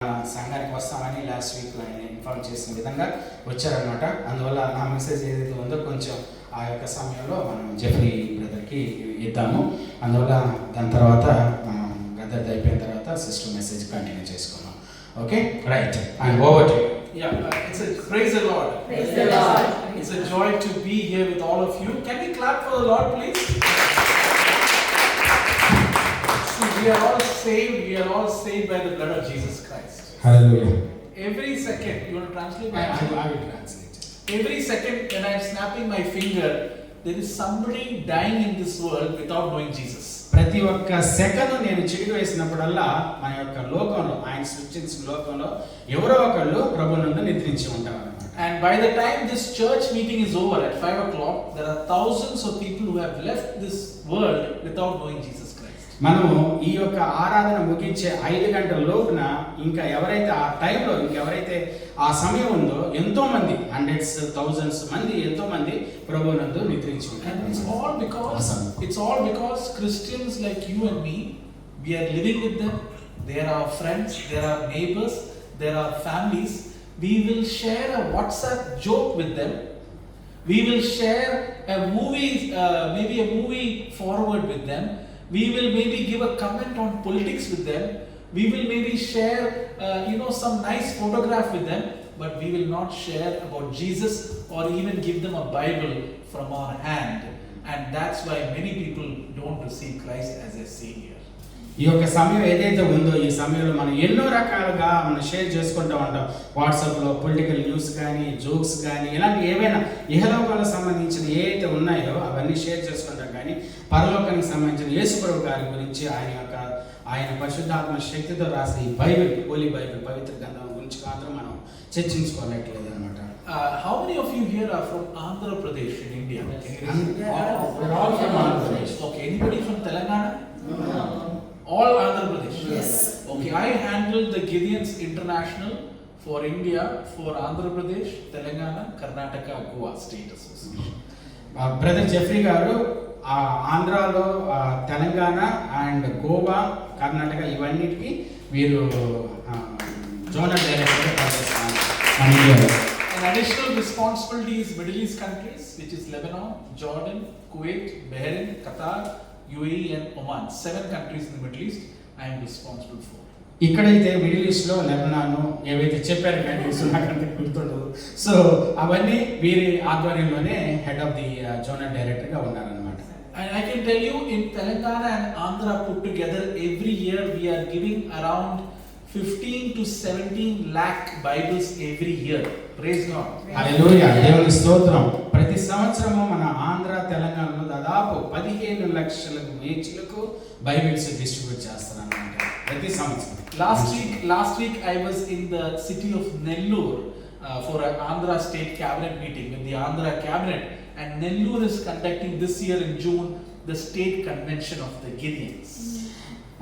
సంఘానికి వస్తామని last week ఆయన ఇన్ఫార్మ్ చేసిన విధంగా వచ్చారనమాట. అందువల్ల నా మెసేజ్ ఏదైతే ఉందో కొంచెం ఆ యొక్క సమయంలో మనం జెఫ్రీ బ్రదర్కి ఇద్దాము. అందువల్ల దాని తర్వాత మనం బ్రదర్ అయిపోయిన తర్వాత సిస్టర్ మెసేజ్ కంటిన్యూ చేసుకున్నాం. Okay, right, and over to Yeah, praise the Lord. Praise the Lord. It's a joy to be here with all of you. Can we clap for the Lord, please? See, we are all saved. We are all saved by the blood of Jesus Christ. Hallelujah. Every second, you want to translate? I will translate. Every second when I am snapping my finger, there is somebody dying in this world without knowing Jesus. ప్రతి ఒక్క second నేను చిటికి వేసినప్పుడల్లా మన యొక్క లోకంలో, ఆయన సృష్టించిన లోకంలో ఎవరో ఒకళ్ళు ప్రభువునందు నిద్రించి ఉంటారు. And by the time this church meeting is over at 5 o'clock, there are thousands of people who have left this world without knowing Jesus Christ. మనము ఈ యొక్క ఆరాధన ముగించే 5 గంటల లోపున ఇంకా ఎవరైతే ఆ టైంలో ఇంకెవరైతే ఆ సమయం ఉందో ఎంతో మంది, హండ్రెడ్స్ థౌజండ్స్ మంది, ఎంతో మంది ప్రభువునందు నిద్రించి ఉంటారు. And it's all because Christians like you and me, we are living with them. They are our friends, they are our neighbors, they are our families. We will share a WhatsApp joke with them. We will share a movie, maybe a movie forward with them. We will maybe give a comment on politics with them. We will maybe share, some nice photograph with them. But we will not share about Jesus or even give them a Bible from our hand. And that's why many people don't receive Christ as their Savior. ఈ యొక్క సమయం ఏదైతే ఉందో ఈ సమయంలో మనం ఎన్నో రకాలుగా మనం షేర్ చేసుకుంటూ ఉంటాం. వాట్సాప్లో పొలిటికల్ న్యూస్ కానీ, జోక్స్ కానీ, ఇలాంటి ఏవైనా ఇహలోకాలకు సంబంధించిన ఏవైతే ఉన్నాయో అవన్నీ షేర్ చేసుకుంటాం. కానీ పరలోకానికి సంబంధించిన యేసుప్రభు గారి గురించి, ఆయన పరిశుద్ధాత్మ శక్తితో రాసిన ఈ బైబిల్, హోలీ బైబిల్, పవిత్ర గ్రంథం గురించి మాత్రం మనం చర్చించుకోలేట్లేదు అనమాట. How many of you here are from Andhra Pradesh in India? We're all from Andhra Pradesh. Okay, anybody from Telangana? No. All Andhra Pradesh? Yes. Okay, I handled the Gideons International for India, for Andhra Pradesh, Telangana, Karnataka, Goa State Association. Brother Jeffrey గారు ఆంధ్రాలో, Telangana and Goa, Karnataka ఇవన్నిటికీ వీరు zonal డైరెక్టర్గా పనిచేస్తున్నారు. An additional responsibility is Middle East countries, which is Lebanon, Jordan, Kuwait, Bahrain, Qatar, UAE and Oman. 7 countries in the Middle East I am responsible for. ఇక్కడైతే middle ఈస్ట్లో Lebanon ఏవైతే చెప్పారు కంట్రీస్ నాకంటే గుర్తుండదు. సో అవన్నీ వీరి ఆధ్వర్యంలోనే హెడ్ ఆఫ్ ది జోనల్ డైరెక్టర్గా ఉన్నారనమాట. And I can tell you, in Telangana and Andhra put together, every year we are giving around 15 to 17 lakh Bibles every year. Praise God. హల్లెలూయా, దేవుని స్తోత్రం. ప్రతి సంవత్సరము మన ఆంధ్ర, తెలంగాణలో దాదాపు 15 లక్షల మేచులకు బైబిల్స్ డిస్ట్రిబ్యూట్ చేస్తారన్నమాట ప్రతి సంవత్సరం. Last week I was in the city of Nellore for an Andhra state cabinet meeting with the Andhra cabinet, and Nellore is conducting this year in June the state convention of the Gideons.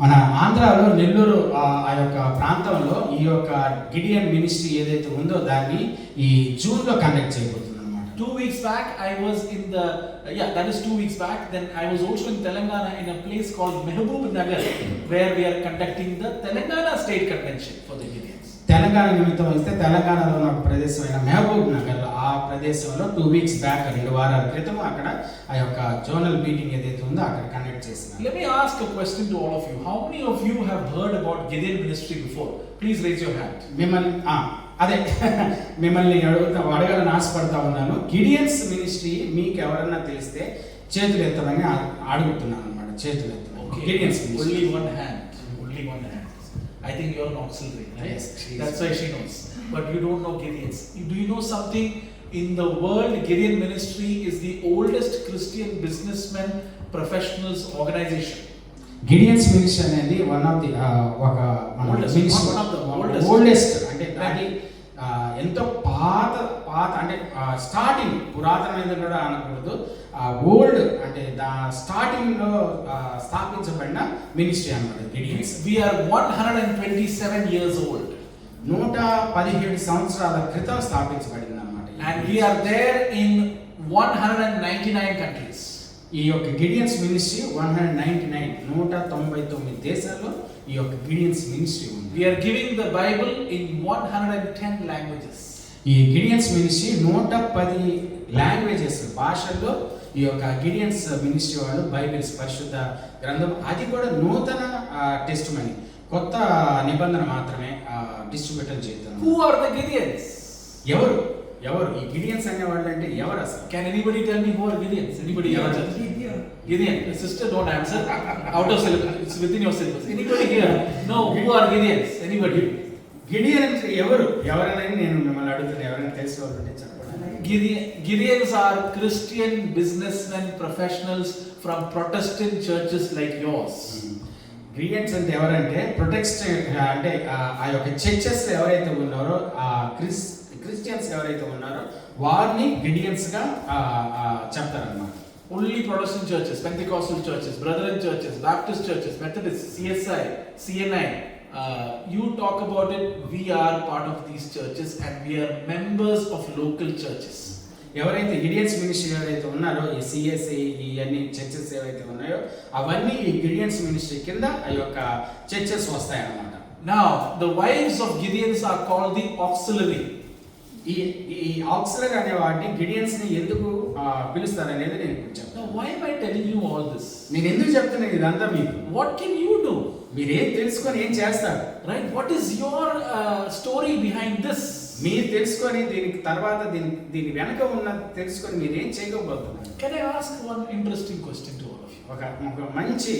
మన ఆంధ్రాలో నెల్లూరు ఆ యొక్క ప్రాంతంలో ఈ యొక్క Gideon ministry ఏదైతే ఉందో దాన్ని ఈ జూన్లో కండక్ట్ చేయబోతుంది అన్నమాట. 2 weeks back I was in the that is 2 weeks back. Then I was also in Telangana in a place called Mehboob Nagar, where we are conducting the Telangana state convention for the Gideons. Telangana నిమిత్తం వస్తే తెలంగాణలో ఉన్న ప్రదేశమైన మహబూబ్ నగర్, ఆ ప్రదేశంలో 2 weeks back 2 వారాల క్రితం అక్కడ ఆ యొక్క జోనల్ మీటింగ్ ఏదైతే ఉందో అక్కడ కండక్ట్ చేసినారు. Let me ask a question to all of you. How many of you have heard about Gideon ministry before? Please raise your hand. మిమ్మల్ని అడగాలని ఆశపడతా ఉన్నాను. గిడియన్స్ మినిస్ట్రీ మీకు ఎవరన్నా తెలిస్తే చేతులు ఎత్తమని అడుగుతున్నాను అనమాట. చేతులు ఎత్తమని. Gideons Only one hand. I think you are an auxiliary, right? Yes, that's why she knows. But you don't know Gideons. Do you know something? In the world, Gideon ministry is the oldest Christian businessmen professionals organization. Gideons ministry అనేది one of the oldest, అంటే అది ఎంతో పాత అంటే starting పురాతనమైనది కూడా అనకూడదు, old అంటే స్టార్టింగ్ లో స్థాపించబడిన మినిస్ట్రీ అన్నమాట Gideons. We are 127 years old. 117 సంవత్సరాల క్రితం స్థాపించబడింది అన్నమాట. And we are there in 199 countries. ఈ యొక్క గిడియన్స్ మినిస్ట్రీ 199 దేశాల్లో ఈ యొక్క గిడియన్స్ మినిస్ట్రీ ఉంది. We are giving the Bible in 110 languages. ఈ గిడియన్స్ మినిస్ట్రీ 110 లాంగ్వేజెస్ భాషల్లో ఈ యొక్క గిడియన్స్ మినిస్ట్రీ వాళ్ళు బైబిల్స్ పరిశుద్ధ గ్రంథం అది కూడా నూతన టెస్టిమనీ కొత్త నిబంధన మాత్రమే డిస్ట్రిబ్యూటర్ చేస్తున్నారు. Who are the Gideons? ఎవరు ఈ గిడియన్స్ అనే వాళ్ళు అంటే ఎవరు అసలు? Can anybody tell me who are Gideons? Anybody? Gideon. The sister don't answer. Out of syllabus. It's within your syllabus. Anybody here? No. Who are Gideons? Anybody? Gideon అంటే ఎవరని నేను మిమ్మల్ని అడుగుతున్నా. ఎవరైనా తెలిసి వాళ్ళు ఉంటే చెప్పండి. Gideons are Christian businessmen, professionals from Protestant churches like yours. Gideons అంటే ఎవరంటే ప్రొటెస్టెంట్ అంటే ఆ యొక్క చర్చెస్ ఎవరైతే ఉన్నారో క్రిస్టియన్స్ ఎవరైతే ఉన్నారో వారిని గిడియన్స్ గా చెప్తారన్నమాట. Only Protestant churches, Pentecostal churches, Brethren churches, Baptist churches, Methodist, CSI, CNI. You talk about it. We are part of these churches and we are members of local churches. ఎవరైతే Gideons ministry ఎవరైతే ఉన్నారో ఈ CSI ఈ అన్ని churches ఏవైతే ఉన్నాయో అవన్నీ ఈ గిడియన్స్ మినిస్ట్రీ కింద ఆ యొక్క చర్చెస్ వస్తాయి అన్నమాట. Now the wives of Gideons are called the auxiliary. ఈ ఆక్సిలరీ అనే వాటిని గిడియన్స్ ని ఎందుకు పిలుస్తారు అనేది నేను చెప్తాను. Now why am I telling you all this? నేను ఎందుకు చెప్తున్నాను ఇదంతా మీకు? What can you do? మీరు ఏం తెలుసుకొని ఏం చేస్తారు? Right? What is your story behind this? మీరు తెలుసుకొని దీనికి తర్వాత దీని వెనక ఉన్న తెలుసుకొని మీరు ఏం చేయకపోతున్నారు? Can I ask one interesting question to all of you? ఒక మంచి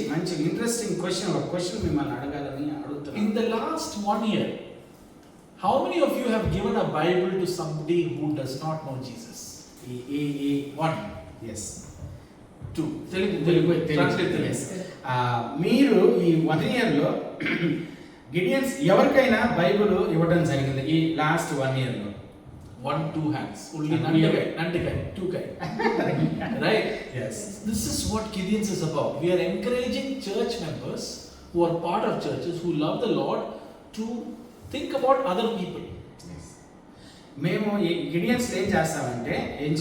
ఇంట్రెస్టింగ్ క్వశ్చన్ మిమ్మల్ని అడగాలని అడుగుతున్నాను. In the last 1 year, how many of you have given a Bible to somebody who does not know Jesus? One. Yes. Two. Telugu. Translate Telugu. Yes. మీరు ఈ 1 year లో Gideons ఎవరికైనా Bible ఇవ్వడం జరిగింది ఈ లాస్ట్ 1 year లో? 1, 2 hands. Only Nantikai, 2 kai. Right? Yes. This is what Gideons is about. We are encouraging church members who are part of churches who love the Lord to think about other people. మేము ఈ Gideons ఏం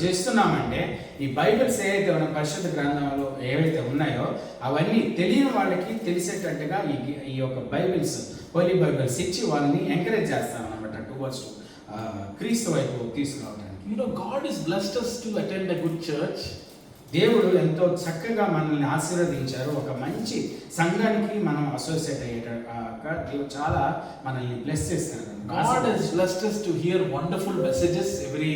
చేస్తున్నామంటే ఈ Bibles ఏవైతే ఉన్న పరిశుద్ధ గ్రంథంలో ఏవైతే ఉన్నాయో అవన్నీ తెలియని వాళ్ళకి తెలిసేటట్టుగా ఈ యొక్క బైబిల్స్ హోలీ బైబిల్స్ ఇచ్చి వాళ్ళని ఎంకరేజ్ చేస్తాం అన్నమాట టువర్డ్స్ క్రీస్తు వైపు తీసుకురావడానికి. You know, God has blessed us to attend a good church. దేవుడు ఎంతో చక్కగా మనల్ని ఆశీర్వదించారు. ఒక మంచి సంఘానికి మనం అసోసియేట్ అయ్యేటట్టుగా దేవుడు చాలా మనల్ని బ్లెస్ చేస్తారు. God has blessed us to hear wonderful messages every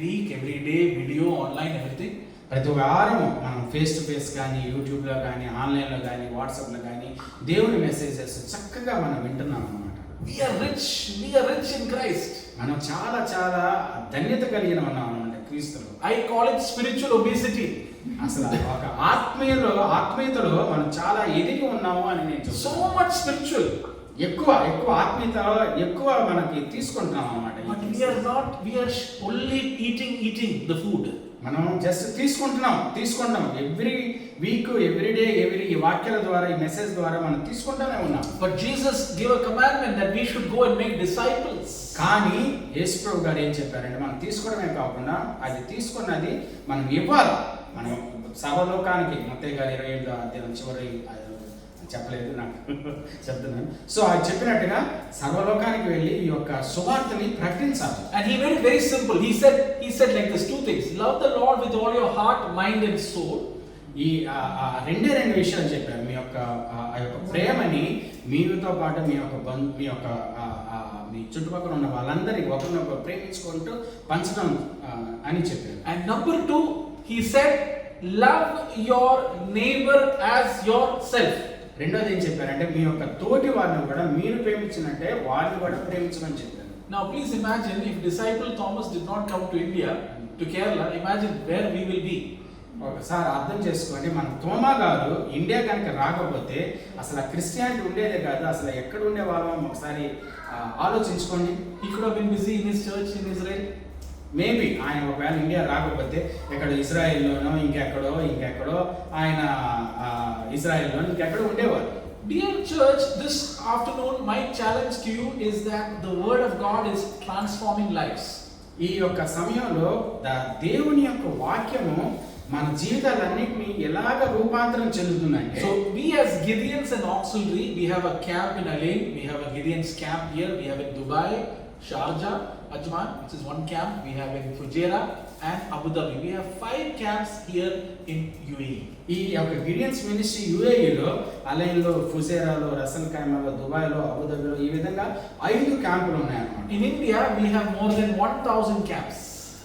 week, every day, video, online, everything. ప్రతి వారం మనం ఫేస్ టు ఫేస్ కానీ యూట్యూబ్లో కానీ ఆన్లైన్లో కానీ వాట్సాప్లో కానీ దేవుని మెసేజెస్ చక్కగా మనం వింటున్నాం అన్నమాట. We are rich in Christ. మనం చాలా ధన్యత కలిగిన ఉన్నాం అన్నమాట క్రీస్తులో. I call it spiritual obesity. అసలు ఒక ఆత్మీయతలో మనం చాలా ఎదిగి ఉన్నాము అని నేను చెప్తాను. So much spiritual. ఎక్కువ ఆత్మీయతలో ఎక్కువ మనకి తీసుకుంటున్నాం అన్నమాట. But we are only eating the food. మనం జస్ట్ తీసుకుంటున్నాం ఎవ్రీ వీక్ ఎవ్రీ డే ఈ వాక్యాల ద్వారా ఈ మెసేజ్ ద్వారా మనం తీసుకుంటూనే ఉన్నాం. But Jesus gave a commandment that we should go and make disciples. కానీ యేసు ప్రభు గారు ఏం చెప్పారంటే మనం తీసుకోవడమే కాకుండా అది తీసుకున్నది మనం ఇవ్వాలి. మనం సర్వలోకానికి మత్తయి గారు 27వ అధ్యాయం చివరి చెప్పలేదు నాకు చెప్తున్నాను. సో అది చెప్పినట్టుగా సర్వలోకానికి వెళ్ళి ఈ యొక్క సువార్తని ప్రకటించాలి. And he made it very simple. He said like this, 2 things. Love the Lord with all your heart, mind and soul. ఈ రెండు విషయాలు చెప్పారు. మీ యొక్క ప్రేమని మీతో పాటు మీ చుట్టుపక్కల ఉన్న వాళ్ళందరికీ ఒకరినొకరు ప్రేమించుకుంటూ పంచడం అని చెప్పారు. And number 2, he said love your neighbor as yourself. రెండోది ఏం చెప్పారంటే మీ యొక్క తోటి వారిని కూడా మీరు ప్రేమించినట్టే వారిని కూడా ప్రేమించమని చెప్పారు. Now please imagine if disciple Thomas did not come to India, to Kerala, imagine where we will be. ఒకసారి అర్థం చేసుకోండి, మన తోమా గారు ఇండియా కనుక రాకపోతే అసలు క్రిస్టియానిటీ ఉండేదే కాదు, అసలు ఎక్కడ ఉండేవాళ్ళం ఒకసారి ఆలోచించుకోండి. He could have been busy in his church in Israel. Maybe ఆయన ఒకవేళ ఇండియా రాకపోతే ఇక్కడ ఇజ్రాయెల్లోనో ఇంకెక్కడో ఆయన ఇజ్రాయెల్లోనో ఇంకెక్కడో ఉండేవారు. Dear church, this afternoon my challenge to you is that the word of God is transforming lives. ఈ యొక్క సమయంలో దేవుని యొక్క వాక్యము మన జీవితాలన్నింటినీ ఎలాగ రూపాంతరం చెందుతుందంటే, So we as Gideons and Auxiliary, we have a camp in Alain, we have a Gideons camp here, we have in Dubai, Sharjah, Ajman, which is one camp, we have in Fujairah and Abu Dhabi. We have 5 camps here in UAE. ఈ యొక్క Gideons ministry యుఏఈలో, అలైన్లో, ఫుజేరాలో, Russell ఖైమాలో, దుబాయ్లో, అబుదాబిలో ఈ విధంగా 5 క్యాంపులు ఉన్నాయన్నమాట. In India, we have more than 1,000 camps.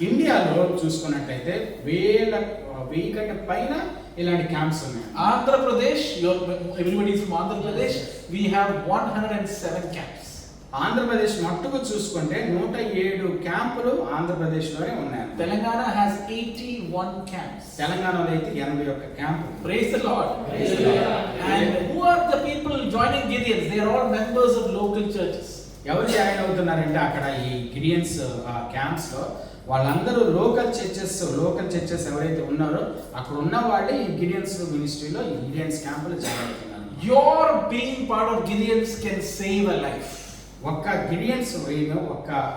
ఇండియాలో చూసుకున్నట్లయితే 1000 కంటే పైన ఇలాంటి క్యాంప్స్ ఉన్నాయి. Andhra Pradesh, everybody is from Andhra Pradesh, we have 107 camps. Andhra Pradesh మట్టుకు చూసుకుంటే 107 క్యాంపులు ఆంధ్రప్రదేశ్లోనే ఉన్నాయి. Telangana has 81 camps. తెలంగాణలో అయితే 81 క్యాంపులు. Praise the Lord. Praise the Lord. And who are the people joining Gideons? They are all members of local churches. ఎవరు join అవుతున్నారంటే అక్కడ ఈ గిడియన్స్ క్యాంప్స్ లో వాళ్ళందరూ లోకల్ చర్చెస్ ఎవరైతే ఉన్నారో అక్కడ ఉన్న వాళ్ళే ఈ గిడియన్స్ మినిస్ట్రీలో, ఈ గిడియన్స్ క్యాంపులో జాయిన్ అవుతున్నారు. Your being part of Gideons can save a life. ఒక్క గిడియన్స్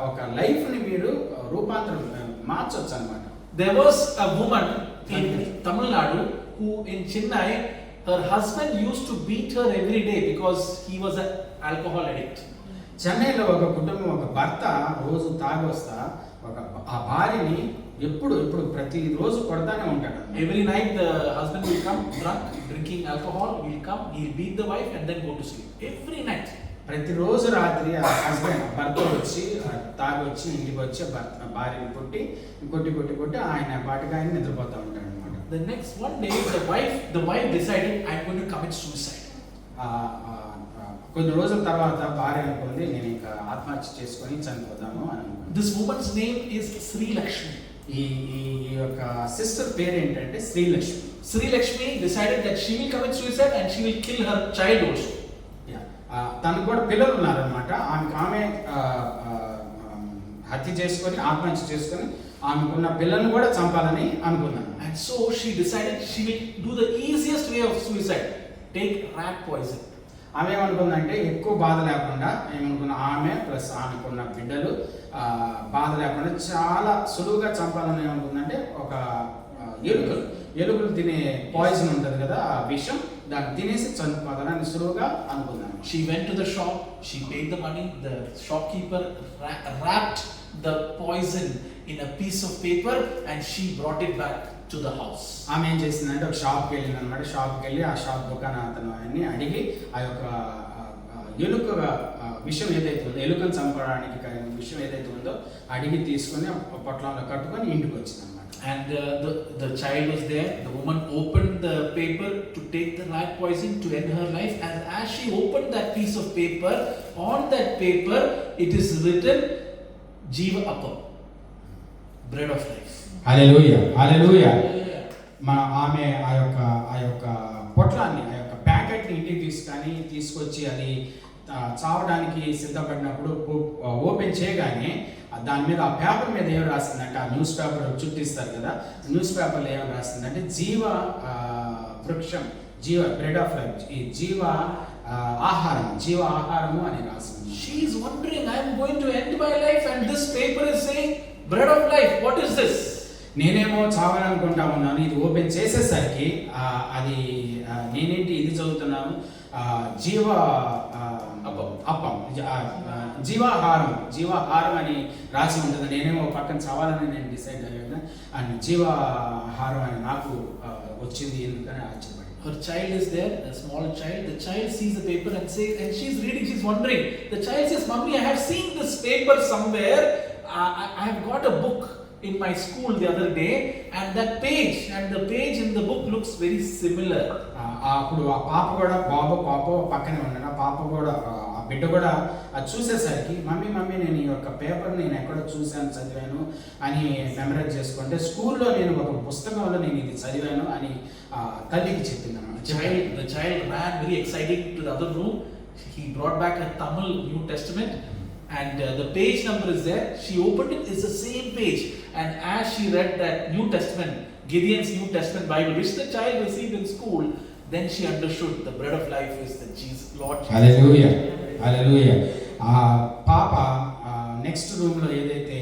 ఒక లైఫ్ ని మీరు రూపాంతరం మార్చొచ్చు అన్నమాట. There was a woman in Tamil Nadu who in Chennai, her husband used to beat her every day because he was an alcohol addict. చెన్నైలో ఒక కుటుంబం, ఒక భర్త రోజు తాగొస్తా ఆ భార్యని ఎప్పుడు ప్రతిరోజు కొడతానే ఉంటాడు. Every night the husband will come drunk, drinking alcohol, will come, he'll beat the wife and then go to sleep. Every night. ప్రతిరోజు రాత్రి ఆ భర్త వచ్చి తాగొచ్చి ఇంటికి వచ్చి భార్యని కొట్టి ఆయన పాటికి ఆయన నిద్రపోతూ ఉంటాడు అనమాట. The next one day the wife decided, I'm going to commit suicide. కొన్ని రోజుల తర్వాత భార్య అనుకుంది, నేను ఇంకా ఆత్మహత్య చేసుకొని చనిపోతాను అని అనుకుంది. This woman's name is Sri Lakshmi. ఈ యొక్క సిస్టర్ పేరు ఏంటంటే Srilakshmi. Sri Lakshmi decided that she will commit suicide and she will kill her child also. తనకు కూడా పిల్లలు ఉన్నారనమాట. ఆమె హత్య చేసుకొని ఆత్మహత్య చేసుకొని ఆమెకున్న పిల్లల్ని కూడా చంపాలని అనుకున్నాను. And so she decided she will do the easiest way of suicide, take rat poison. ఆమె ఏమనుకుందంటే ఎక్కువ బాధ లేకుండా ఆమె ప్లస్ ఆమెకున్న బిడ్డలు బాధ లేకుండా చాలా సులువుగా చంపాలని ఏమనుకుందంటే ఒక ఎలుకలు తినే పాయిజన్ ఉంటుంది కదా, ఆ విషం, దాన్ని తినేసి చనిపోతానని సులువుగా అనుకున్నాను. She went to the shop, she paid the money, the shopkeeper wrapped the poison in a piece of paper and she brought it back to the house. ఆమె ఏం చేసిందంటే ఒక షాప్కి వెళ్ళింది అనమాట. షాప్కి వెళ్ళి ఆ షాప్ దుకాణ అతను ఆయన్ని అడిగి ఆ యొక్క ఎలుక విషయం ఏదైతే ఉందో, ఎలుకను చంపడానికి విషయం ఏదైతే ఉందో అడిగి తీసుకొని పొట్లంలో కట్టుకొని ఇంటికి వచ్చింది అనమాట. And the child was there. The woman opened the paper to take the rat poison to end her life. And as she opened that piece of paper, on that paper it is written Jiva Appam, bread of life. హల్లెలూయా, హల్లెలూయా. ఆమె ఆ యొక్క పొట్లాన్ని, ఆ యొక్క ప్యాకెట్ని ఇంటికి తీసుకొచ్చి అది చావడానికి సిద్ధపడినప్పుడు open చేయగానే దాని మీద ఆ పేపర్ మీద ఏం రాసిందంటే, ఆ న్యూస్ పేపర్ చుట్టిస్తారు కదా, న్యూస్ పేపర్లో ఏం రాసిందంటే జీవ వృక్షం, బ్రెడ్ ఆఫ్ లైఫ్, ఈ జీవ ఆహారము అని రాసింది. She is wondering, I am going to end my life and this paper is saying bread of life. What is this? నేనేమో చావాలనుకుంటా ఉన్నాను, ఇది ఓపెన్ చేసేసరికి అది నేనేంటి ఇది చదువుతున్నాను, అప్పం జీవాహారం అని రాసి ఉంటుంది. నేనేమో పక్కన చావాలని నేను డిసైడ్ అయ్యాను, అండ్ జీవాహారం అని నాకు వచ్చింది ఎందుకని ఆశ్చర్యపడి. Her child is there, a small child. The child sees the paper and says, and she's reading, she's wondering. The child says, Mummy, I have seen this paper somewhere. I have got a book in my school the other day, and that page and the page in the book looks very similar. అప్పుడు ఆ పాప కూడా పాప పక్కనే ఉన్నాడు. ఆ పాప కూడా ఆ బిడ్డ కూడా అది చూసేసరికి మమ్మీ నేను ఈ యొక్క పేపర్ నేను ఎక్కడో చూశాను, చదివాను అని మెమరైజ్ చేసుకుంటే, స్కూల్లో నేను ఒక పుస్తకంలో నేను ఇది చదివాను అని తల్లికి చెప్పింది అన్నమాట. The child ran very excited to the other room. He brought back a Tamil New Testament and the page number is there. She opened it, it's the same page, and as she read that New Testament, Gideon's New Testament Bible, which the child received in school, then she understood the bread of life is the Jesus, Lord Jesus. Hallelujah, hallelujah. పాప next రూమ్లో ఏదైతే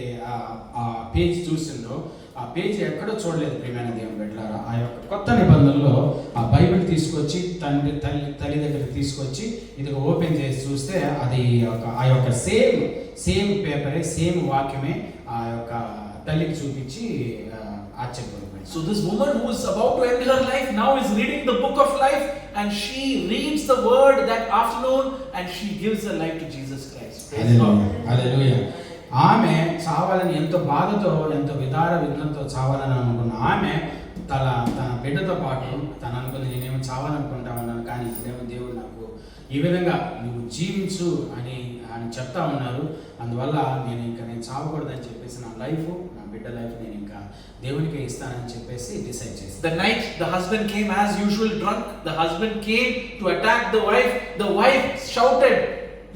ఆ page చూసిందో, ఆ page ఎక్కడో చూడలేదు ప్రియమైన దేవుని బిడ్డలారా. ఆ యొక్క కొత్త నిబంధనలో ఆ బైబిల్ తీసుకొచ్చి తల్లి దగ్గరికి తీసుకొచ్చి ఇది ఓపెన్ చేసి చూస్తే అది ఆ యొక్క సేమ్ పేపరే, సేమ్ వాక్యమే ఆ యొక్క తల్లికి చూపించి ఆశ్చర్యపోయింది. So this woman who is about to end her life now is reading the book of life, and she reads the word that afternoon and she gives her life to Jesus Christ. Praise God. హల్లెలూయా. ఆమె చావాలని ఎంతో బాధతో, ఎంతో విధానంతో చావాలని అనుకున్న ఆమె తన బిడ్డతో పాటు తను అనుకుంది, నేనేమో చావాలనుకుంటా ఉన్నాను, కానీ ఇప్పుడేమో దేవుడు నాకు ఈ విధంగా నువ్వు జీవించు అని చెప్తా ఉన్నారు. అందువల్ల నేను చావకూడదని చెప్పేసి నా లైఫ్, నా బిడ్డ లైఫ్ నేను ఇంకా దేవునికి ఇస్తానని చెప్పేసి డిసైడ్ చేసి. The night the husband came as usual drunk. The husband came to attack the wife. The wife shouted,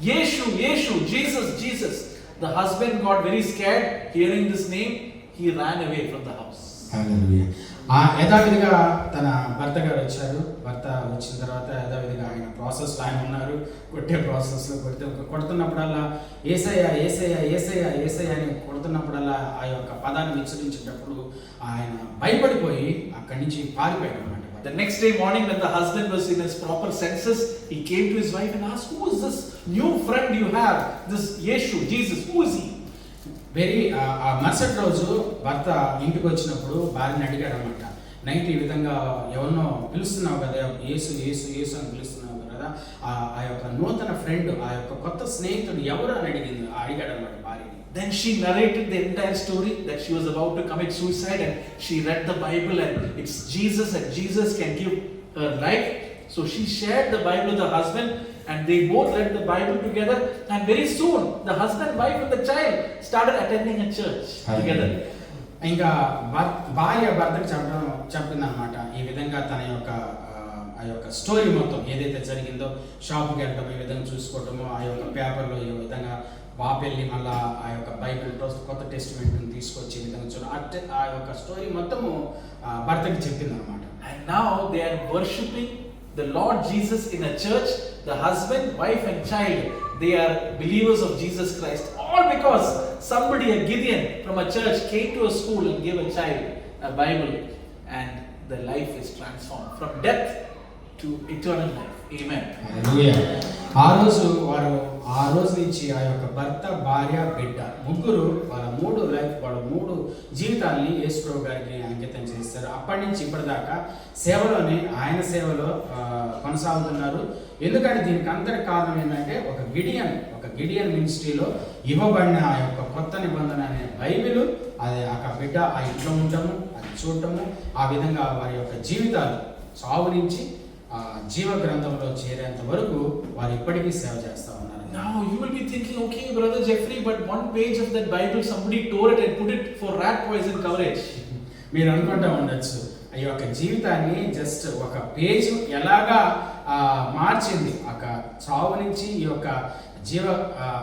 Yeshu, Yeshu, Jesus, Jesus. The husband got very scared hearing this name. He ran away from the house. హల్లెలూయా. యథావిధిగా తన భర్త గారు వచ్చారు. భర్త వచ్చిన తర్వాత యథావిధిగా ఆయన ప్రాసెస్లో ఆయన ఉన్నారు. కొట్టే ప్రాసెస్లో కొడుతున్నప్పుడల్లా ఏసయ్య ఏసయ్య ఏసయ్య ఏసయ్య అని కొడుతున్నప్పుడల్లా ఆ యొక్క పదాన్ని ఉచ్చరించేటప్పుడు ఆయన భయపడిపోయి అక్కడి నుంచి పారిపోయాడు అన్నమాట. The next day morning when the husband was in his proper senses, he came to his wife and asked, who is this new friend you have? This Yeshu, Jesus, who is he? ఆ మరుసటి రోజు భర్త ఇంటికి వచ్చినప్పుడు భార్యని అడిగాడు అనమాట. Night ఈ విధంగా ఎవరినో పిలుస్తున్నావు కదా, యేసు యేసు యేసు అని పిలుస్తున్నావు కదా, ఆ యొక్క నూతన ఫ్రెండ్, ఆ యొక్క కొత్త స్నేహితుడు ఎవరు అని అడిగాడు అనమాట భార్యని. Then she narrated the entire story that she was about to commit suicide, and she read the Bible and it's Jesus and Jesus can give her life. So she shared the Bible with her husband, and they both read the Bible together, and very soon the husband, wife and the child started attending a church together. ఇంకా భార్య భర్తకు చెప్పింది అనమాట. ఈ విధంగా తన యొక్క ఆ యొక్క స్టోరీ మొత్తం ఏదైతే జరిగిందో, షాప్కి వెళ్ళటం, ఈ విధంగా చూసుకోవటము, ఆ యొక్క పేపర్లో ఈ విధంగా బాపెళ్ళి మళ్ళా ఆ యొక్క బైబిల్ కొత్త టెస్టిమెంట్ని తీసుకొచ్చి ఈ విధంగా చూడ ఆ యొక్క స్టోరీ మొత్తము భర్తకి చెప్పింది అనమాట. And now they are worshipping the Lord Jesus in a church. The husband, wife and child, they are believers of Jesus Christ, all because somebody, a Gideon from a church, came to a school and gave a child a Bible, and the life is transformed from death to eternal life. Amen. హల్లెలూయా. ఆ రోజు నుంచి ఆ యొక్క భర్త, భార్య, బిడ్డ ముగ్గురు వాళ్ళ మూడు జీవితాల్ని యేసు ప్రభు గారికి అంకితం చేస్తారు. అప్పటి నుంచి ఇప్పటిదాకా సేవలోనే ఆయన సేవలో కొనసాగుతున్నారు. ఎందుకంటే దీనికి అంతటి కారణం ఏంటంటే ఒక గిడియన్ మినిస్ట్రీలో ఇవ్వబడిన ఆ యొక్క కొత్త నిబంధన అనే బైబిల్, అది ఆ బిడ్డ ఆ ఇంట్లో ఉండటము, అది చూడటము, ఆ విధంగా వారి యొక్క జీవితాలు చావు నుంచి జీవ గ్రంథంలో చేరేంత వరకు వారు ఇప్పటికీ సేవ చేస్తా ఉన్నారు. Now you will be thinking, okay, brother Jeffrey, but one page of that Bible somebody tore it and put it for rat poison coverage. మీరు అనుకుంటా ఉండొచ్చు, ఈ యొక్క జీవితాన్ని జస్ట్ ఒక పేజ్ ఎలాగా మార్చింది, ఒక చావు నుంచి ఈ యొక్క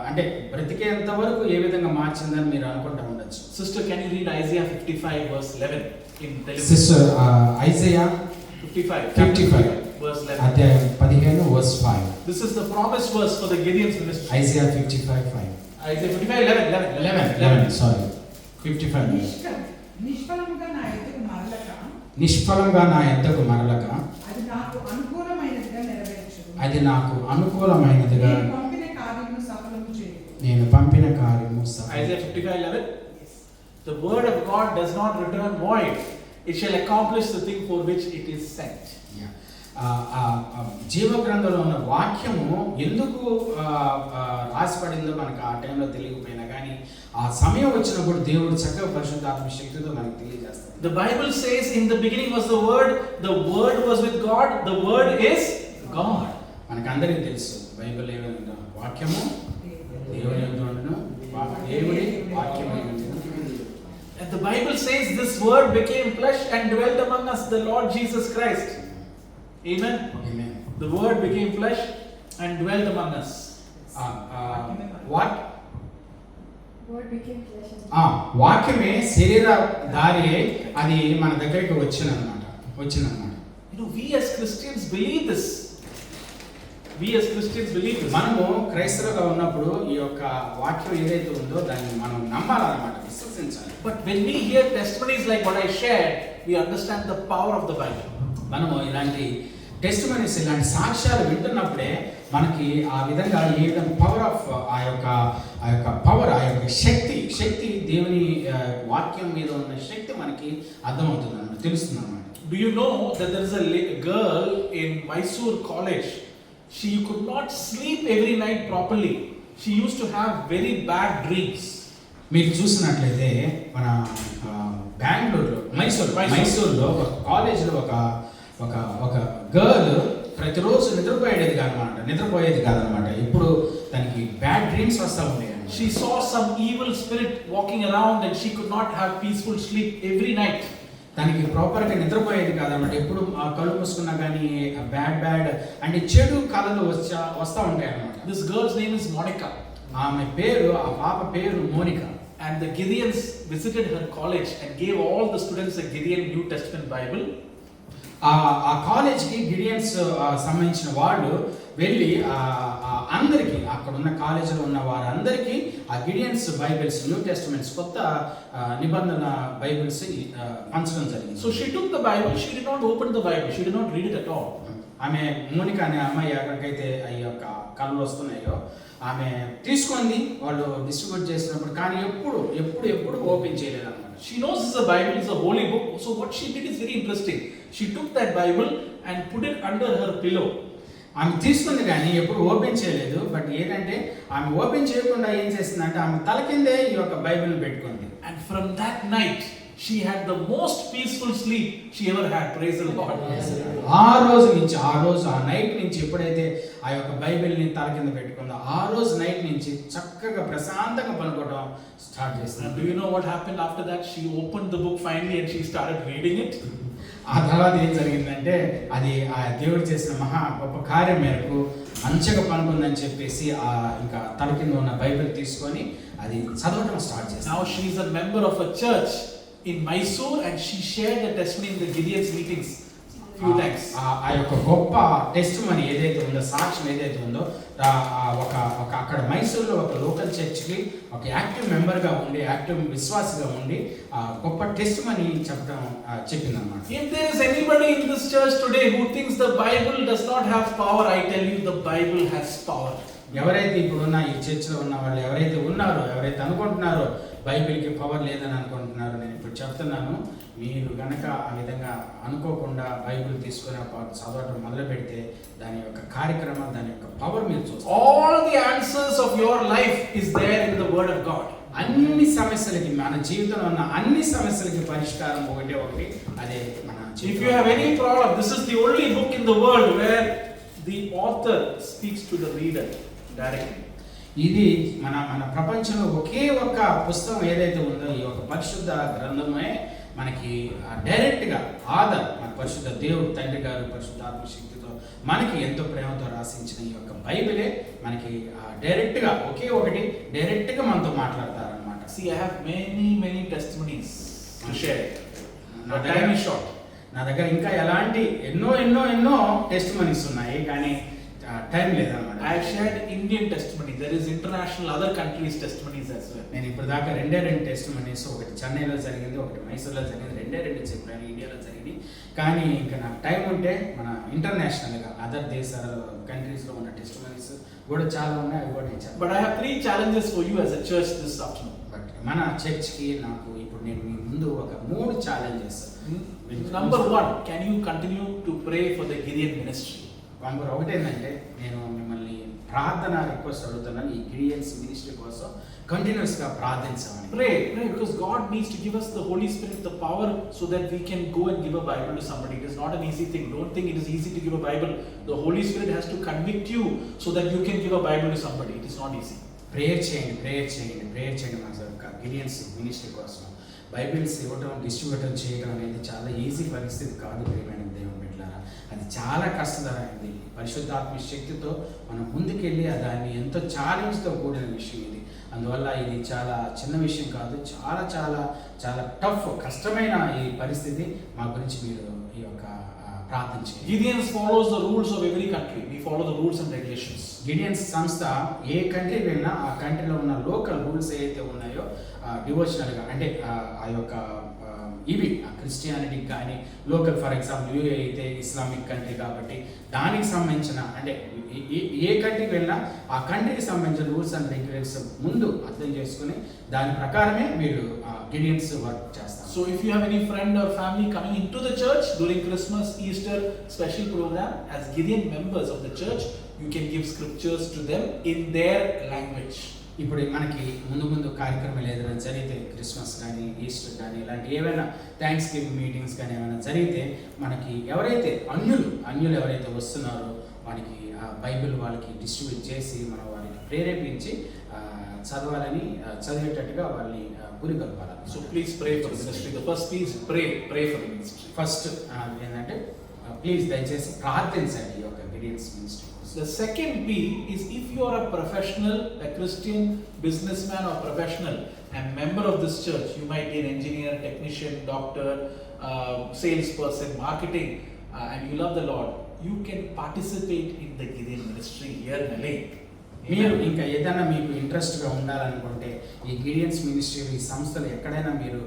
అంటే బ్రతికేంత వరకు ఏ విధంగా మార్చిందని మీరు అనుకుంటా ఉండొచ్చు. Sister, can you read Isaiah 55 verse 11 in Telugu? Sister Isaiah 55 verse 11. అధ్యాయం 15 verse 5. This is the promised verse for the Gideon's ministry. Isaiah 55:5. Isaiah 55:11. 11 sorry 55. నిష్ఫలముగా నా ఎద్దకు మరలక, నిష్ఫలంగా నా ఎద్దకు మరలక, అది నాకు అనుకూలమైనదిగా నెరవేర్చును. అది నాకు అనుకూలమైనదిగా నేను పంపిన కార్యము సఫలము చేయును. నేను పంపిన కార్యము సఫలం. Isaiah 55:11. The word of God does not return void. It shall accomplish the thing for which it is sent. జీవ గ్రంథంలో ఉన్న వాక్యము ఎందుకు రాసిపడిందో మనకు ఆ టైంలో తెలియకపోయినా కానీ ఆ సమయం వచ్చినప్పుడు దేవుడు చక్కగా పరిశుద్ధాత్మ శక్తితో మనకు తెలియజేస్తాడు. The Bible says in the beginning was the word was with God, the word is God. మనకు అందరికీ తెలుసు బైబిల్ ఏమైనా వాక్యము దేవుని యొద్ద ఉండును, దేవుడి వాక్యము ఉండును. And the Bible says this word became flesh and dwelt among us, the Lord Jesus Christ. Amen. Amen. The word became flesh and dwelt among us. What? Word became flesh and వాక్యమే శరీరధారి అది మన దగ్గరికి వచ్చిందన్నమాట. You know, we as Christians believe this. We as Christians believe this. మనము క్రైస్తవులుగా ఉన్నప్పుడు ఈ యొక్క వాక్యం ఏదైతే ఉందో దాన్ని మనం నమ్మాలన్నమాట, విశ్వసించాలి. But when we hear testimonies like what I shared, we understand the power of the Bible. మనము ఇలాంటి టెస్టిమనీస్, ఇలాంటి సాక్ష్యాలు వింటున్నప్పుడే మనకి ఆ విధంగా ఏ విధంగా పవర్ ఆఫ్ ఆ యొక్క పవర్, ఆ యొక్క శక్తి దేవుని వాక్యం మీద ఉన్న శక్తి మనకి అర్థమవుతుంది అన్నమాట, తెలుస్తుంది అన్నమాట. Do you know that there is a girl in Mysore College? She could not sleep every night properly. She used to have very bad dreams. మీరు చూసినట్లయితే మన బెంగళూరులో మైసూర్లో ఒక కాలేజీలో ఒక గర్ల్ ప్రతిరోజు నిద్రపోయేది కాదనమాట. ఇప్పుడు తనకి బ్యాడ్ డ్రీమ్స్ వస్తూ ఉండేవి. She saw some evil spirit walking around and she could not have peaceful sleep every night. తనకి ప్రాపర్గా నిద్రపోయేది కాదనమాట. ఎప్పుడు ఆ కళ్ళు మూసుకున్నా కానీ బ్యాడ్ అంటే చెడు కళలు వస్తూ ఉంటాయి అన్నమాట. This girl's name is Monica. ఆ పాప పేరు Monika. And the Gideons visited her college and gave all the students a Gideon New Testament Bible. ఆ కాలేజ్కి గిడియన్స్ సంబంధించిన వాళ్ళు వెళ్ళి అందరికీ అక్కడ ఉన్న కాలేజీలో ఉన్న వారందరికీ ఆ గిడియన్స్ బైబిల్స్, న్యూ టెస్టమెంట్స్, కొత్త నిబంధన బైబిల్స్ పంచడం జరిగింది. So she took the Bible, she did not open the Bible, she did not read it at all. ఆమె మోనికా అనే అమ్మాయి ఎక్కడికైతే ఈ యొక్క కళ్ళు వస్తున్నాయో ఆమె తీసుకుంది, వాళ్ళు డిస్ట్రిబ్యూట్ చేసినప్పుడు, కానీ ఎప్పుడు ఓపెన్ చేయలేదు అన్నమాట. She knows this is a Bible, it's a holy book. So what she did is very interesting. She took that Bible and put it under her pillow. ఆమె తీసుకుంది కానీ ఎప్పుడు ఓపెన్ చేయలేదు. బట్ ఏంటంటే ఆమె ఓపెన్ చేయకుండా ఏం చేస్తుందంటే ఆమె తల కిందే ఈ యొక్క బైబిల్ని పెట్టుకుంది. And from that night she had the most peaceful sleep she ever had. Praise the Lord. ఆ నైట్ నుంచి ఎప్పుడైతే ఆ యొక్క బైబిల్ని తల కింద పెట్టుకుందో ఆ రోజు నైట్ నుంచి చక్కగా ప్రశాంతంగా పనుకోవడం స్టార్ట్ చేస్తుంది. Do you know what happened after that? She opened the book finally and she started reading it. ఆ తర్వాత ఏం జరిగిందంటే అది ఆ దేవుడు చేసిన మహా గొప్ప కార్యం మేరకు మంచిగా పనుకుందని చెప్పేసి ఇంకా తల కింద ఉన్న బైబిల్ తీసుకొని అది చదవడం స్టార్ట్ చేసింది. Now she is a member of a church in Mysore and she shared the testimony in the Gideon's meetings few times. ఆ యొక్క గొప్ప టెస్టిమనీ ఏదైతే ఉందో, సాక్ష్యం ఏదైతే ఉందో, ఒక అక్కడ మైసూర్లో ఒక లోకల్ చర్చ్కి ఒక యాక్టివ్ మెంబర్గా ఉండి, యాక్టివ్ విశ్వాసిగా ఉండి గొప్ప testimony చెప్పిందన్నమాట. If there is anybody in this church today who thinks the Bible does not have power, I tell you the Bible has power. ఎవరైతే ఇప్పుడున్న ఈ చర్చ్లో ఉన్న వాళ్ళు ఎవరైతే అనుకుంటున్నారో బైబిల్కి పవర్ లేదని అనుకుంటున్నారు, నేను ఇప్పుడు చెప్తున్నాను, మీరు గనక ఆ విధంగా అనుకోకుండా బైబిల్ తీసుకొని చదవడం మొదలు పెడితే దాని యొక్క కార్యక్రమం, దాని యొక్క పవర్ మీరు చూస్తారు. All the answers of your life is there in the word of God. అన్ని సమస్యలకి, మన జీవితంలో ఉన్న అన్ని సమస్యలకి పరిష్కారం ఒకటి, అదే మన. If you have any problem, this is the only book in the world where the author speaks to the reader directly. ఇది మన ప్రపంచంలో ఒకే ఒక్క పుస్తకం ఏదైతే ఉందో, ఈ యొక్క పరిశుద్ధ గ్రంథమే మనకి డైరెక్ట్గా మన పరిశుద్ధ దేవుడు తండ్రి గారు పరిశుద్ధ ఆత్మశక్తితో మనకి ఎంతో ప్రేమతో రాసించిన ఈ యొక్క బైబిలే మనకి డైరెక్ట్గా డైరెక్ట్గా మనతో మాట్లాడతారనమాట. See, I have many testimonies to share. Time is short. నా దగ్గర ఇంకా ఎన్నో టెస్టిమనీస్ ఉన్నాయి, కానీ టైం లేదన్నమాట. I have shared Indian testimony. There is international other countries testimonies as well. నేను ఇప్పుడు దాకా రెండే టెస్టిమనీస్, ఒకటి చెన్నైలో జరిగింది, ఒకటి మైసూర్లో జరిగింది, రెండే చెప్పాను, ఇండియాలో జరిగింది. కానీ ఇంకా నాకు టైం ఉంటే మన ఇంటర్నేషనల్గా అదర్ దేశాల కంట్రీస్లో ఉన్న టెస్టిమనీస్ కూడా చాలా ఉన్నాయి, అవి కూడా ఇచ్చాను. But I have 3 challenges for you as a church this afternoon. But మన చర్చ్కి నాకు ఇప్పుడు నేను మీ ముందు ఒక 3 challenges. Number 1, can you continue to pray for the Gideon ministry? Number 1 ఏంటంటే నేను మిమ్మల్ని ప్రార్థన రిక్వెస్ట్ అడుగుతున్నాను, ఈ గిడియన్స్ మినిస్ట్రీ కోసం కంటిన్యూస్గా ప్రార్థించమని. Pray because God needs to give us the Holy Spirit, the power, so that we can go and give a Bible to somebody. It is not an easy thing. Don't think it is easy to give a Bible. The Holy Spirit has to convict you so that you can give a Bible to somebody. It is not easy. Prayer చేయండి మన Gideons ministry కోసం. Bibles ఇవ్వడం, distributor చేయడం అనేది చాలా easy పరిస్థితి కాదు ప్రియమైన దేవుని బిడ్డలారా. అది చాలా కష్టతరమైనది. పరిశుద్ధాత్మ శక్తితో మనం ముందుకెళ్ళి దాన్ని ఎంతో ఛాలెంజ్తో కూడిన విషయం ఇది. అందువల్ల ఇది చాలా చిన్న విషయం కాదు, చాలా చాలా చాలా టఫ్, కష్టమైన ఈ పరిస్థితి. మా గురించి మీరు ఈ యొక్క ప్రార్థన చేయాలి. Gideon follows the rules of every country. We follow the rules and regulations. Gideons సంస్థ ఏ కంట్రీ వెళ్ళినా ఆ కంట్రీలో ఉన్న లోకల్ రూల్స్ ఏవైతే ఉన్నాయో డివోషనల్గా అంటే ఆ యొక్క ఇవి క్రిస్టియానిటీకి కానీ లోకల్ ఫర్ ఎగ్జాంపుల్ యూఏ అయితే ఇస్లామిక్ కంట్రీ కాబట్టి దానికి సంబంధించిన అంటే ఏ కంట్రీకి వెళ్ళినా ఆ కంట్రీకి సంబంధించిన రూల్స్ అండ్ రెగ్యులేషన్స్ ముందు అర్థం చేసుకుని దాని ప్రకారమే వీళ్ళు గిడియన్స్ వర్క్ చేస్తారు. So if you have any friend or family coming into the church during Christmas, Easter special program, as Gideon members of the church, you can give scriptures to them in their language. ఇప్పుడు మనకి ముందు కార్యక్రమాలు ఏదైనా జరిగితే Christmas కానీ Easter కానీ ఇలాంటి ఏవైనా థ్యాంక్స్ గివింగ్ మీటింగ్స్ కానీ ఏమైనా జరిగితే మనకి ఎవరైతే అన్యులు ఎవరైతే వస్తున్నారో వారికి బైబిల్ వాళ్ళకి డిస్ట్రిబ్యూట్ చేసి మనం వారికి ప్రేరేపించి చదవాలని చదివేటట్టుగా వాళ్ళని పురికొల్పాలి. So please pray for the ministry. The first piece, pray for the ministry. First ఏంటంటే ప్లీజ్ దయచేసి ప్రార్థించండి ఈ యొక్క Gideons ministry. The second P is if you are a professional, a Christian businessman or professional and member of this church, you might be an engineer, technician, doctor, salesperson, marketing, and you love the Lord, you can participate in the Gideon ministry here in LA. మీరు ఇంకా ఏదైనా మీకు ఇంట్రెస్ట్గా ఉండాలనుకుంటే ఈ Gideons ministry ఈ సంస్థలు ఎక్కడైనా మీరు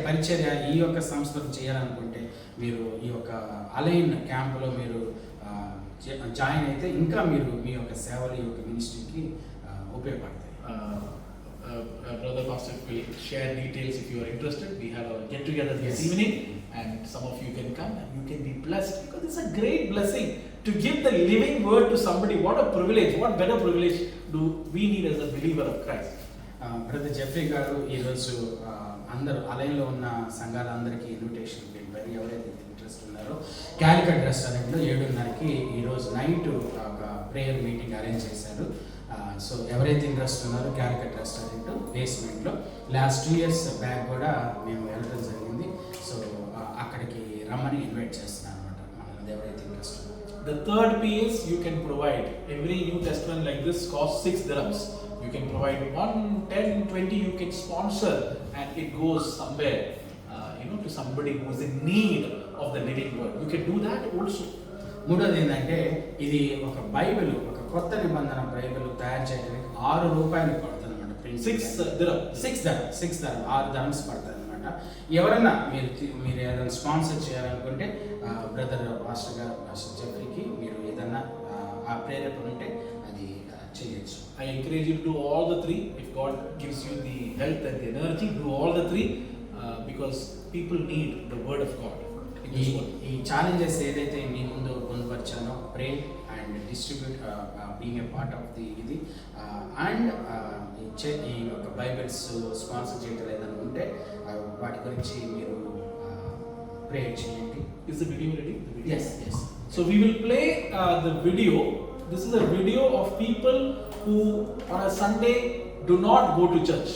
పరిచర్య ఈ యొక్క సంస్థలు చేయాలనుకుంటే మీరు ఈ యొక్క అలైన్ క్యాంపులో మీరు జాయిన్ అయితే ఇంకా మీరు మీ యొక్క సేవలు ఈ యొక్క మినిస్ట్రీకి ఉపయోగపడతాయి. Brother Pastor will share details if you are interested. We have a get together this evening and some of you can come and you can be blessed because it's a great blessing to give the living word to somebody. What a privilege, what better privilege do we need as a believer of Christ. Brother Jeffrey గారు ఈరోజు అందరూ అలైన్లో ఉన్న సంఘాలందరికీ invitation పంపారు. ఎవరైతే interest ఉన్నారో క్యాలికట్ రెస్టారెంట్లో 7:30కి ఈరోజు night ఒక ప్రేయర్ మీటింగ్ అరేంజ్ చేశారు. సో ఎవరైతే ఇంట్రెస్ట్ ఉన్నారో క్యాలికట్ రెస్టారెంట్ బేస్మెంట్లో లాస్ట్ 2 years బ్యాక్ కూడా మేము వెళ్ళడం జరిగింది. సో అక్కడికి రమ్మని ఇన్వైట్ చేస్తున్నాను అనమాట మనల్ని ఎవరైతే ఇంట్రెస్ట్ ఉన్నారో. The third P is you can provide. Every New Testament like this costs 6 dirhams. You can provide 1, 10, 20, you can sponsor and it goes somewhere, to somebody who is in need of the living word. You can do that also. మూడోది ఏంటంటే ఇది ఒక Bible ఒక కొత్త నిబంధన Bible తయారు చేయడానికి ₹6 పడుతుంది అనమాట. 6 dirham. 6 dirhams పడుతుంది అనమాట. ఎవరైనా మీరు ఏదైనా స్పాన్సర్ చేయాలనుకుంటే బ్రదర్ పాస్టర్ జెఫ్రీకి మీరు ఏదైనా ఆ ప్రేరేపణ ఉంటే అది చేయొచ్చు. I encourage you to do all the 3. If God gives you the health and the energy, do all the 3 because people need the word of God. ఈ ఛాలెంజెస్ ఏదైతే మీ ముందు పొందుపరిచానో pray and distribute being a part of the ఇది అండ్ ఈ యొక్క Bibles sponsor చేయడం ఏదైనా ఉంటే వాటి గురించి మీరు ప్రే చేయండి. Is the video ready? Yes. So we will play the video. This is a video of people who on a Sunday do not go to church.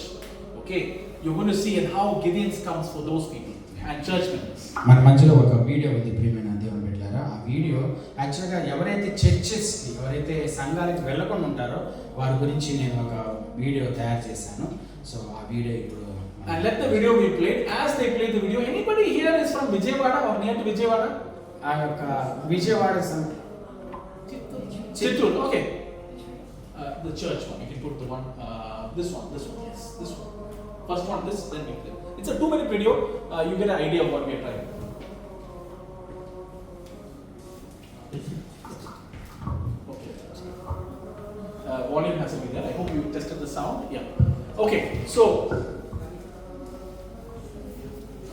Okay, you're going to see and how Gideon comes for those people and church members. మన మధ్యలో ఒక video ఉంది ప్రియమైన దేవుని బిడ్డలారా. ఆ video యాక్చువల్గా ఎవరైతే చర్చెస్కి ఎవరైతే సంఘాలకు వెళ్ళకుండా ఉంటారో వారి గురించి నేను ఒక వీడియో తయారు చేశాను. సో ఆ వీడియో ఇప్పుడు And let the video be played. As they play the video, anybody here is from Vijayawada or near to Vijayawada? ఆ యొక్క Vijayawada Chittoor. Okay. The church one. You can put the one. This one. Yes, this one. First one, this, then we play. It's a 2-minute video. You get an idea of what we are trying. Okay. Volume has to be there. I hope you tested the sound. Yeah. Okay. So.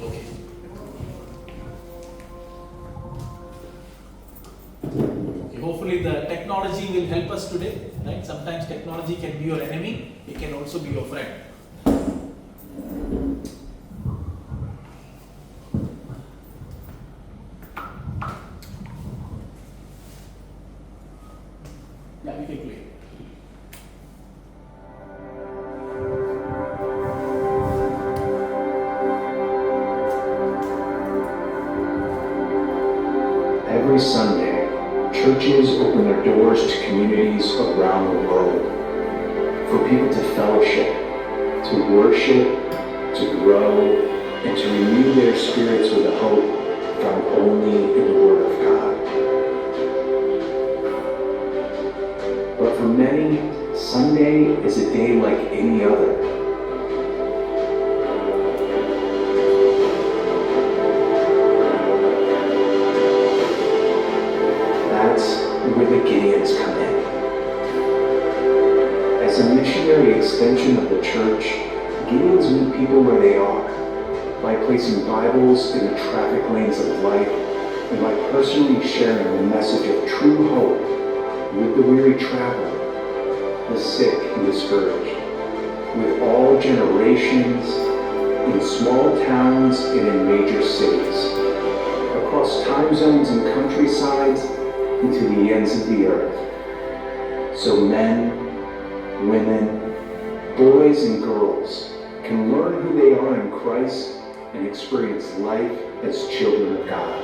Okay. Hopefully the technology will help us today, right? Sometimes technology can be your enemy, it can also be your friend. Yeah, we can play. Every Sunday, churches open their doors to communities around the world for people to fellowship, to worship, to grow, and to renew their spirits with a hope found only in the Word of God. But for many, Sunday is a day like any other. That's where the Gideons come in. As a missionary extension of the church, Gideons meet people where they are, by placing Bibles in the traffic lanes of life, and by personally sharing the message of true hope with the weary traveler, the sick and discouraged, with all generations, in small towns and in major cities, across time zones and countrysides, and to the ends of the earth. So men, women, boys and girls can learn who they are in Christ and experience life as children of God.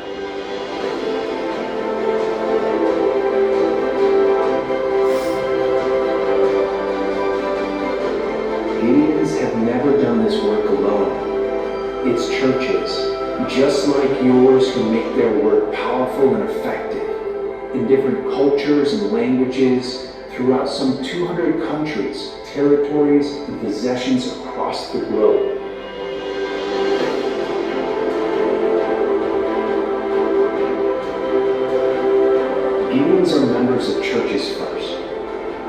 Gideons have never done this work alone. It's churches, just like yours, who make their work powerful and effective in different cultures and languages throughout some 200 countries, territories, and possessions across the globe. Gideons are members of churches first,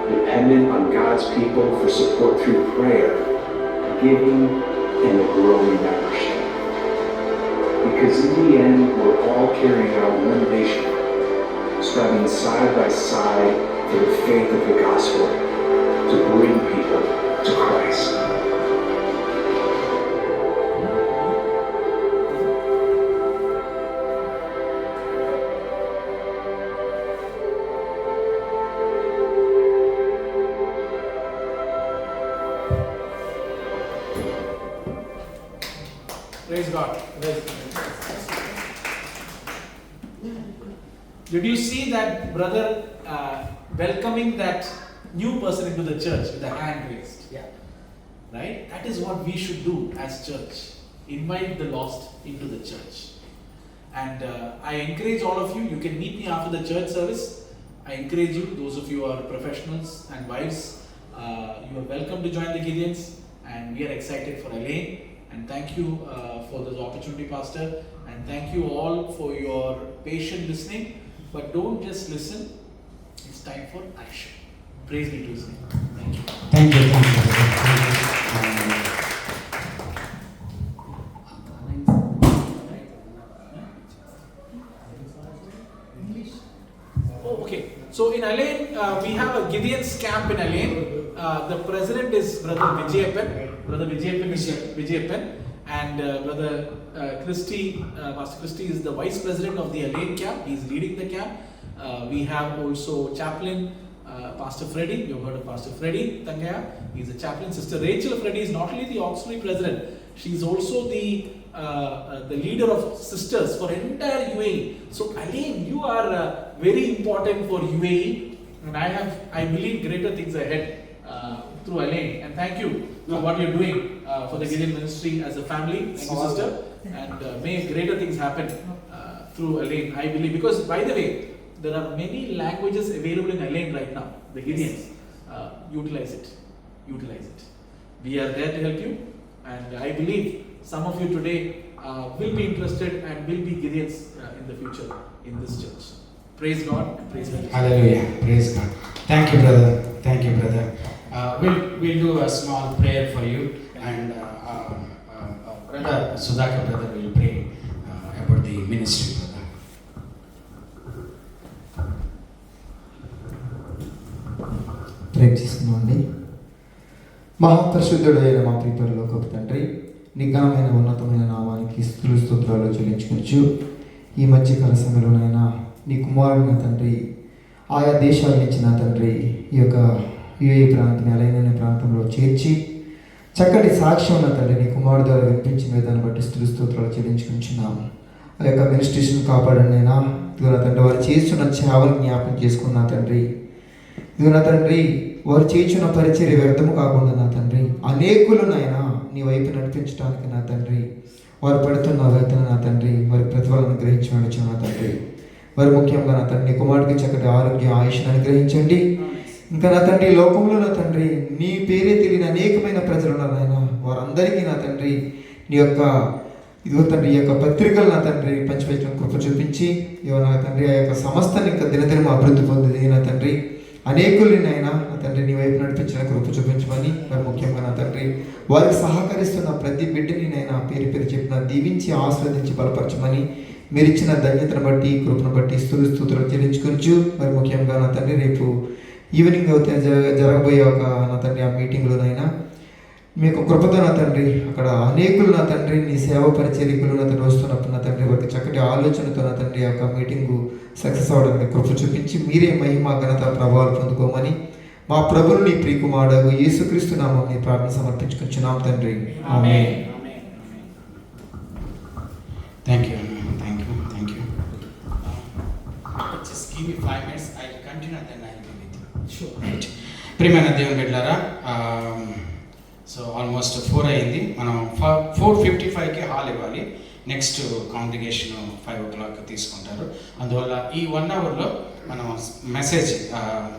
dependent on God's people for support through prayer, giving, and a growing membership. Because in the end, we're all carrying out one vision, striving side by side for the faith of the gospel to bring people to Christ. Praise God. Praise God. Did you see that brother welcoming that new person into the church with the hand raised? Yeah. Right? That is what we should do as church. Invite the lost into the church. And I encourage all of you, you can meet me after the church service. I encourage you, those of you who are professionals and wives, you are welcome to join the Gideons, and we are excited for Elaine. And thank you for this opportunity, Pastor. And thank you all for your patient listening. But don't just listen, it's time for action. Praise be to His name. Thank you. Thank you. Oh, okay. So in Elaine, we have a Gideon's camp in Elaine. The president is Brother Vijayappan. Brother Vijayappan is Vijayappan. And Brother Pastor Christy is the vice president of the Elaine camp. He is leading the camp. We have also chaplain Pastor Freddy. You have heard of Pastor Freddy Tangaya. He is a chaplain. Sister Rachel Freddy is not only the auxiliary president, she is also the leader of sisters for entire UAE. So Elaine, you are very important for UAE, and I believe greater things ahead through Elaine. And thank you for what you're doing for the Gideon ministry as a family. Thank you, sister. And may greater things happen through Elaine, I believe. Because, by the way, there are many languages available in Elaine right now, the Gideons. Utilize it. Utilize it. We are there to help you. And I believe some of you today will be interested and will be Gideons in the future in this church. Praise God. Praise God. Hallelujah. Praise God. Thank you, brother. Thank you, brother. We'll do a small prayer for you, and brother Sudhakar brother will pray about the ministry, brother. ప్రేమ చేసుకున్నాండి. మహాపరిశుద్ధుడైన మా ప్రియపరలోకపు తండ్రి, నిఘనమైన ఉన్నతమైన నామానికి స్తుతులు స్తోత్రాలు చెల్లించుకొచ్చు. ఈ మధ్యకాల సమయంలోనైనా నీ కుమారుడిన తండ్రి ఆయా దేశాల నుంచి నా తండ్రి ఈ యొక్క యుఏఈ ప్రాంతం ఎలైన ప్రాంతంలో చేర్చి చక్కటి సాక్ష్యం ఉన్న తండ్రి నీ కుమారుడు ద్వారా వినిపించిన విధాన్ని బట్టి స్తుతులు స్తోత్రాలు చెల్లించుకుంటున్నాము. ఆ యొక్క మినిస్ట్రేషన్ కాపాడండి అయినా ఇదిగో నా తండ్రి వారు చేస్తున్న సేవలు జ్ఞాపకం చేసుకున్న తండ్రి, ఇదిగో నా తండ్రి వారు చేస్తున్న పరిచర్య వ్యర్థము కాకుండా నా తండ్రి అనేకులనైనా నీ వైపు నడిపించడానికి నా తండ్రి వారు పడుతున్న వేతన నా తండ్రి వారి ప్రతిఫలం అనుగ్రహించమని నా తండ్రి. వారు ముఖ్యంగా నా తండ్రి కుమారుడికి చక్కటి ఆరోగ్య ఆయుష్ను అనుగ్రహించండి. ఇంకా నా తండ్రి లోకంలో నా తండ్రి నీ పేరే తెలియని అనేకమైన ప్రజలు ఉన్నారు నాయన. వారందరికీ నా తండ్రి నీ యొక్క ఇదిగో తండ్రి ఈ యొక్క పత్రికలు నా తండ్రి పంచిపెట్టిన కృప చూపించి ఇవో నా తండ్రి ఆ యొక్క సంస్థని ఇంకా దినదినం అభివృద్ధి పొందింది నా తండ్రి. అనేకుల్ని నైనా నా తండ్రి నీ వైపు నడిపించిన కృప చూపించమని మరి ముఖ్యంగా నా తండ్రి వారికి సహకరిస్తున్న ప్రతి బిడ్డని నైనా పేరు పేరు చెప్పిన దీవించి ఆస్వాదించి బలపరచమని మీరు ఇచ్చిన ధన్యతను బట్టి కృపను బట్టి స్తుతులు చెల్లించుకొచ్చు. మరి ముఖ్యంగా నా తండ్రి రేపు ఈవినింగ్ అవుతే జరగబోయే ఒక నా తండ్రి ఆ మీటింగ్లోనైనా మీకు కృపతో నా తండ్రి అక్కడ అనేకులు నా తండ్రి నీ సేవ పరిచర్యకులు నా తండ్రి వస్తున్నప్పుడు నా తండ్రి వారికి చక్కటి ఆలోచనతో నా తండ్రి ఆ యొక్క మీటింగు సక్సెస్ అవ్వడానికి కృప చూపించి మీరే మహిమ ఘనత ప్రభావాలు పొందుకోమని మా ప్రభువు నీ ప్రియకుమారుడు యేసుక్రీస్తు నామమున ప్రార్థన సమర్పించుకుంటున్నాం తండ్రి. Amen. Thank you. Just give me 5 minutes. I'll continue and then I'll be with you. Sure. Right. ప్రియమైన దేవుని బిడ్డలారా, సో ఆల్మోస్ట్ 4 అయింది. మనం 4:55కి హాల్ ఇవ్వాలి. నెక్స్ట్ కాంగ్రిగేషన్ 5 o'clock తీసుకుంటారు. అందువల్ల ఈ 1 అవర్లో మనం మెసేజ్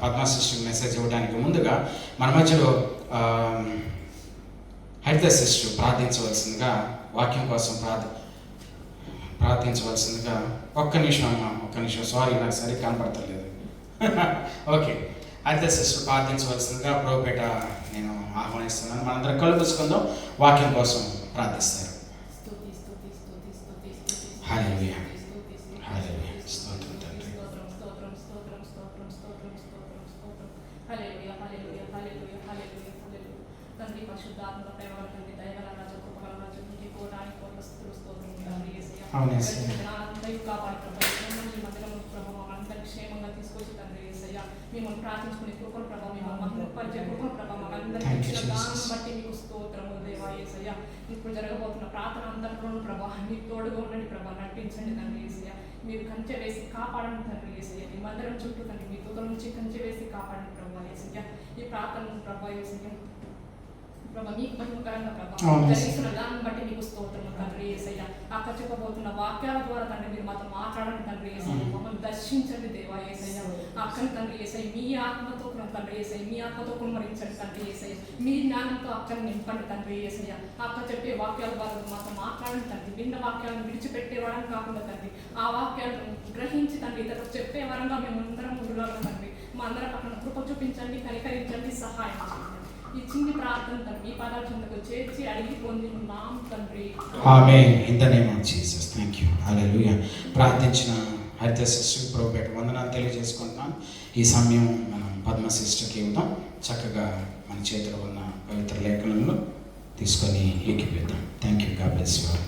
పద్మా సిస్టర్ మెసేజ్ ఇవ్వడానికి ముందుగా మన మధ్యలో హరిత సిస్టర్ ప్రార్థించవలసిందిగా వాక్యం కోసం ప్రార్థించవలసిందిగా ఒక్క నిమిషం సారీ నాకు సరిగ్గా కనపడతలేదు. ఓకే, హరిత సిస్టర్ ప్రార్థించవలసిందిగా ప్రోపేట నేను ఆహ్వానిస్తున్నాను. మనందరం కళ్ళు మూసుకుందాం, వాక్యం కోసం ప్రార్థిస్తారు. హల్లెలూయా, హల్లెలూయా, స్తోత్రం తండ్రి. తండ్రి పరిశుద్ధాత్మ ప్రేమ తండ్రి దయగల రాజు కృపగల రాజు నీకు కోటానికి కోట్ల స్తుతులు స్తోత్రం తండ్రి యేసయ్యా. అంతయు కాపాడి ప్రభావం మధ్యలో ప్రభావం అందరి క్షేమంగా తీసుకొచ్చి తండ్రి యేసయ్యా మిమ్మల్ని ప్రార్థించుకునే కృపల ప్రభావం మిమ్మల్ని మహిమపరిచే కృపల ప్రభావం అందరికీ ఇచ్చిన దానం బట్టి మీకు స్తోత్రము దేవా యేసయ్యా. ఇప్పుడు జరగబోతున్న ప్రార్థన అందరిలోనూ ప్రభావం మీకు తోడుగా ఉండండి ప్రభావం, నడిపించండి తండ్రి యేసయ్యా. మీరు కంచె వేసి కాపాడండి తండ్రి యేసయ్యా. మీ మందిరం చుట్టూ తండ్రి మీ దూతల నుంచి కంచె వేసి కాపాడండి ప్రభావ యేసయ్యా. ఈ ప్రార్థన ప్రభావ యేసయ్యా ప్రభావ మీకు మహిమకరంగా ప్రభావం జరిగిస్తున్న దాన్ని బట్టి మీకు స్తోత్రము తండ్రి యేసయ్యా. అక్కడ చెప్పబోతున్న వాక్యాల ద్వారా తండ్రి మీరు మాతో మాట్లాడండి తండ్రి యేసయ్యా. మమ్మల్ని దర్శించండి దేవా యేసయ్యా. అక్కని తండ్రి యేసయ్యా మీ ఆత్మతో తండ్రి యేసయ్యా మీ ఆత్మతో కుమ్మరించండి తండ్రి యేసయ్యా. మీ జ్ఞానంతో అక్కని నింపండి తండ్రి యేసయ్యా. అక్క చెప్పే వాక్యాల ద్వారా మాతో మాట్లాడండి తండ్రి. విన్న వాక్యాలను విడిచిపెట్టేవాడని కాకుండా తండ్రి ఆ వాక్యాలను గ్రహించి తండ్రి ఇతరులకు చెప్పే వరంగా మేము అందరం ఉండాలి తండ్రి. మా అందరం పక్కన కృప చూపించండి, కనికరించండి, సహాయం చేయండి. ఈ చిన్ని ప్రార్థన తండ్రి మీ పాదాల చెంతకు చేర్చి అడిగి పొంది ఉన్నాం తండ్రి. Amen. In the name of Jesus. Thank you. Hallelujah. ప్రార్థించిన హరిత సిస్టర్ ప్రోపేట వందనాలు తెలియజేసుకుంటున్నాం. ఈ సమయం మనం పద్మ సిస్టర్కి ఇవ్వదాం. చక్కగా మన చేతిలో ఉన్న పవిత్ర లేఖనంలో తీసుకొని ఏకీపిద్దాం. Thank you. God bless you all.